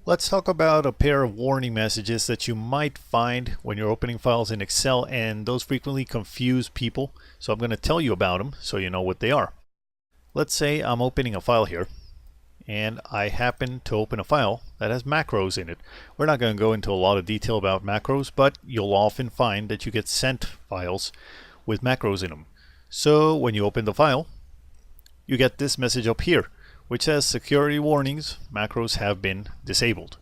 Let's talk about a pair of warning messages that you might find when you're opening files in Excel, and those frequently confuse people. So I'm going to tell you about them so you know what they are. Let's say I'm opening a file here and I happen to open a file that has macros in it. We're not going to go into a lot of detail about macros, but you'll often find that you get sent files with macros in them. So when you open the file, you get this message up here which says security warnings, macros have been disabled.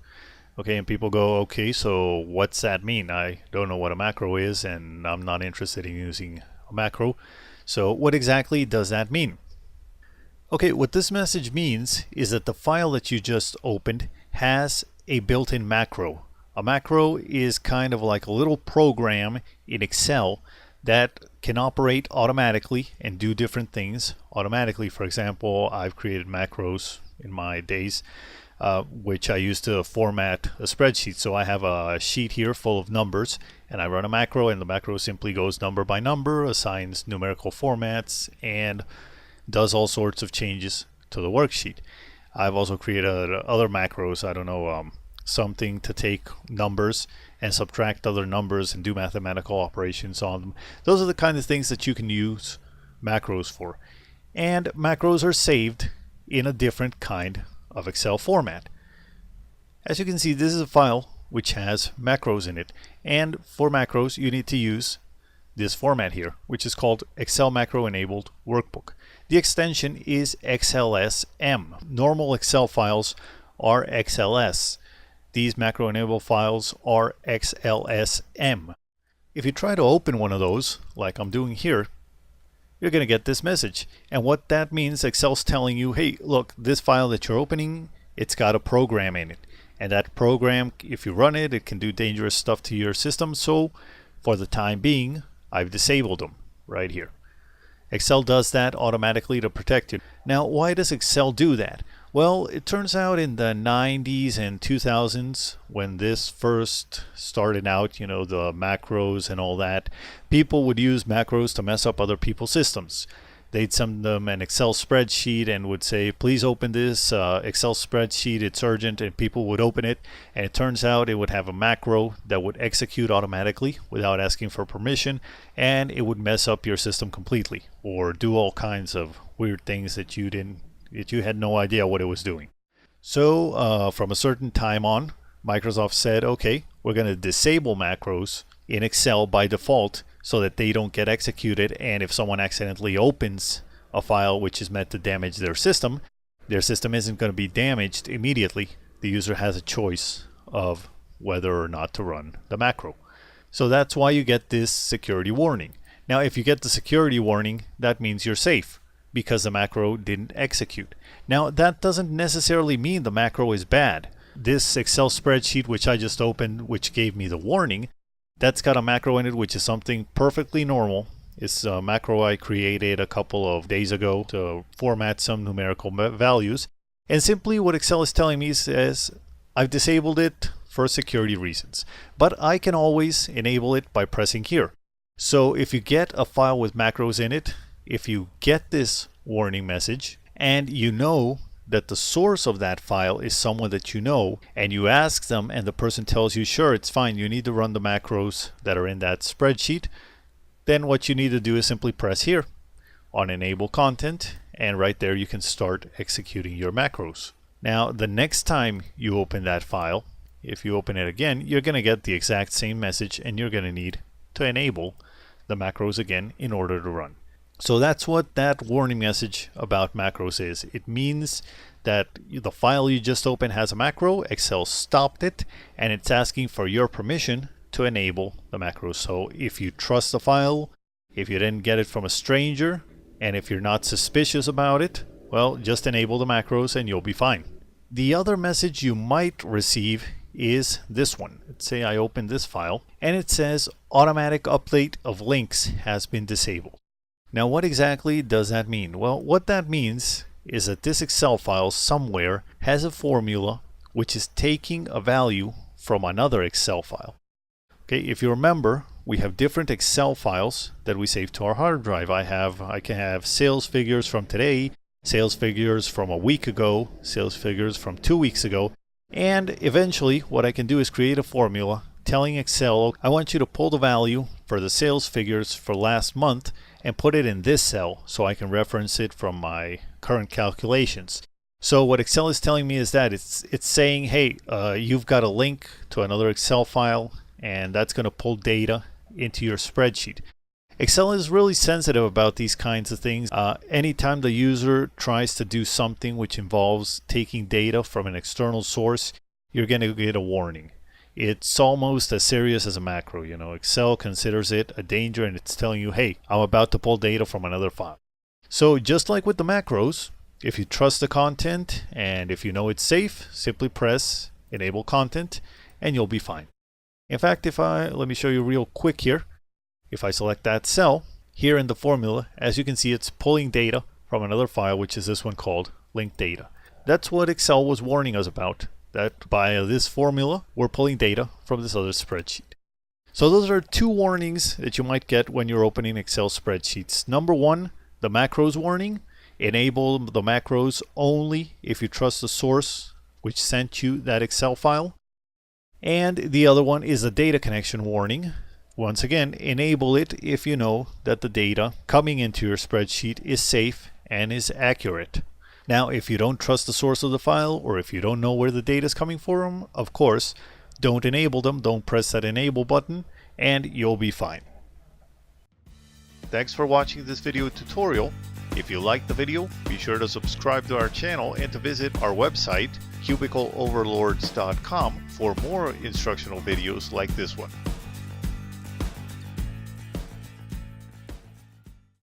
Okay, and people go, okay, so what's that mean? I don't know what a macro is and I'm not interested in using a macro. So what exactly does that mean? Okay, what this message means is that the file that you just opened has a built-in macro. A macro is kind of like a little program in Excel that can operate automatically and do different things automatically. For example, I've created macros in my days which I use to format a spreadsheet. So I have a sheet here full of numbers and I run a macro, and the macro simply goes number by number, assigns numerical formats, and does all sorts of changes to the worksheet. I've also created other macros, I don't know, something to take numbers and subtract other numbers and do mathematical operations on them. Those are the kind of things that you can use macros for. And macros are saved in a different kind of Excel format. As you can see, this is a file which has macros in it. And for macros, you need to use this format here, which is called Excel Macro Enabled Workbook. The extension is XLSM. Normal Excel files are XLS. These macro enabled files are XLSM. If you try to open one of those, like I'm doing here, you're going to get this message. And what that means, Excel's telling you, hey, look, this file that you're opening, it's got a program in it. And that program, if you run it, it can do dangerous stuff to your system. So for the time being, I've disabled them right here. Excel does that automatically to protect you. Now, why does Excel do that? Well, it turns out in the 90s and 2000s, when this first started out, you know, the macros and all that, people would use macros to mess up other people's systems. They'd send them an Excel spreadsheet and would say, please open this Excel spreadsheet, it's urgent, and people would open it, and it turns out it would have a macro that would execute automatically without asking for permission, and it would mess up your system completely or do all kinds of weird things that you had no idea what it was doing. So from a certain time on, Microsoft said, okay, we're going to disable macros in Excel by default so that they don't get executed, and if someone accidentally opens a file which is meant to damage their system isn't going to be damaged immediately. The user has a choice of whether or not to run the macro. So that's why you get this security warning. Now if you get the security warning, that means you're safe, because the macro didn't execute. Now that doesn't necessarily mean the macro is bad. This Excel spreadsheet which I just opened, which gave me the warning, that's got a macro in it which is something perfectly normal. It's a macro I created a couple of days ago to format some numerical values. And simply what Excel is telling me is I've disabled it for security reasons. But I can always enable it by pressing here. So if you get a file with macros in it, if you get this warning message and you know that the source of that file is someone that you know, and you ask them and the person tells you, sure, it's fine, you need to run the macros that are in that spreadsheet, then what you need to do is simply press here on Enable Content, and right there you can start executing your macros. Now the next time you open that file, if you open it again, you're going to get the exact same message and you're going to need to enable the macros again in order to run. So that's what that warning message about macros is. It means that the file you just opened has a macro, Excel stopped it, and it's asking for your permission to enable the macros. So if you trust the file, if you didn't get it from a stranger, and if you're not suspicious about it, well, just enable the macros and you'll be fine. The other message you might receive is this one. Let's say I open this file and it says automatic update of links has been disabled. Now what exactly does that mean? Well, what that means is that this Excel file somewhere has a formula which is taking a value from another Excel file. Okay, if you remember, we have different Excel files that we save to our hard drive. I can have sales figures from today, sales figures from a week ago, sales figures from 2 weeks ago, And eventually what I can do is create a formula telling Excel, I want you to pull the value for the sales figures for last month and put it in this cell so I can reference it from my current calculations. So what Excel is telling me is that it's saying, hey, you've got a link to another Excel file, and that's going to pull data into your spreadsheet. Excel is really sensitive about these kinds of things. Anytime the user tries to do something which involves taking data from an external source, you're going to get a warning. It's almost as serious as a macro. You know, Excel considers it a danger, and it's telling you, hey, I'm about to pull data from another file. So just like with the macros, if you trust the content and if you know it's safe, simply press enable content and you'll be fine. In fact, let me show you real quick here. If I select that cell, here in the formula, as you can see, it's pulling data from another file, which is this one called linked data. That's what Excel was warning us about, that by this formula, we're pulling data from this other spreadsheet. So those are two warnings that you might get when you're opening Excel spreadsheets. Number one, the macros warning. Enable the macros only if you trust the source which sent you that Excel file. And the other one is a data connection warning. Once again, enable it if you know that the data coming into your spreadsheet is safe and is accurate. Now, if you don't trust the source of the file, or if you don't know where the data is coming from, of course, don't enable them. Don't press that enable button and you'll be fine. Thanks for watching this video tutorial. If you liked the video, be sure to subscribe to our channel and to visit our website, cubicleoverlords.com, for more instructional videos like this one.